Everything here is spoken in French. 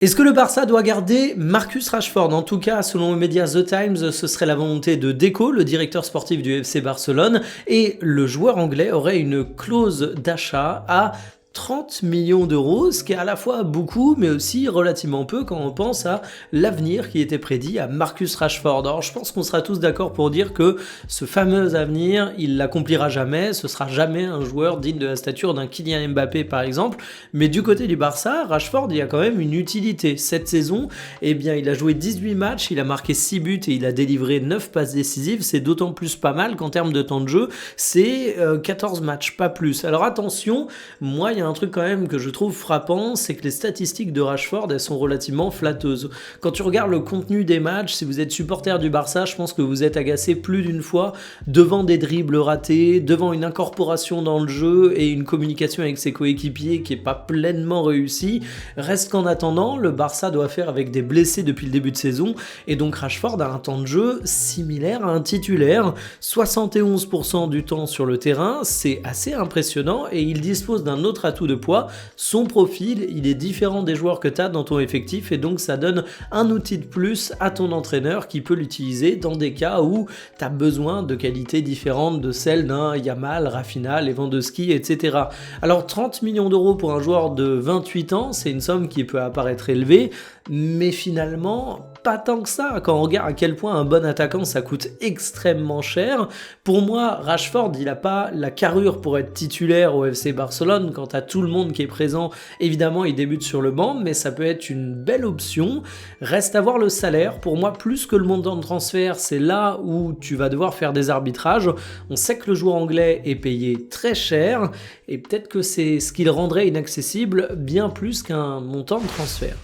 Est-ce que le Barça doit garder Marcus Rashford? En tout cas, selon les médias The Times, ce serait la volonté de Deco, le directeur sportif du FC Barcelone, et le joueur anglais aurait une clause d'achat à 30 millions d'euros, ce qui est à la fois beaucoup, mais aussi relativement peu quand on pense à l'avenir qui était prédit à Marcus Rashford. Alors je pense qu'on sera tous d'accord pour dire que ce fameux avenir, il l'accomplira jamais, ce sera jamais un joueur digne de la stature d'un Kylian Mbappé par exemple, mais du côté du Barça, Rashford, il y a quand même une utilité. Cette saison, eh bien, il a joué 18 matchs, il a marqué 6 buts et il a délivré 9 passes décisives, c'est d'autant plus pas mal qu'en termes de temps de jeu, c'est 14 matchs, pas plus. Alors attention, moi, il y a un truc quand même que je trouve frappant, c'est que les statistiques de Rashford, elles sont relativement flatteuses. Quand tu regardes le contenu des matchs, si vous êtes supporter du Barça, je pense que vous êtes agacé plus d'une fois devant des dribbles ratés, devant une incorporation dans le jeu et une communication avec ses coéquipiers qui n'est pas pleinement réussie. Reste qu'en attendant, le Barça doit faire avec des blessés depuis le début de saison et donc Rashford a un temps de jeu similaire à un titulaire, 71% du temps sur le terrain, c'est assez impressionnant et il dispose d'un autre atout de poids, son profil, il est différent des joueurs que tu as dans ton effectif et donc ça donne un outil de plus à ton entraîneur qui peut l'utiliser dans des cas où tu as besoin de qualités différentes de celles d'un Yamal, Rafinha, Lewandowski, etc. Alors 30 millions d'euros pour un joueur de 28 ans, c'est une somme qui peut apparaître élevée, mais finalement pas tant que ça, quand on regarde à quel point un bon attaquant ça coûte extrêmement cher. Pour moi, Rashford, il n'a pas la carrure pour être titulaire au FC Barcelone, quand à tout le monde qui est présent, évidemment il débute sur le banc, mais ça peut être une belle option. Reste à voir le salaire, pour moi plus que le montant de transfert, c'est là où tu vas devoir faire des arbitrages. On sait que le joueur anglais est payé très cher, et peut-être que c'est ce qui le rendrait inaccessible bien plus qu'un montant de transfert.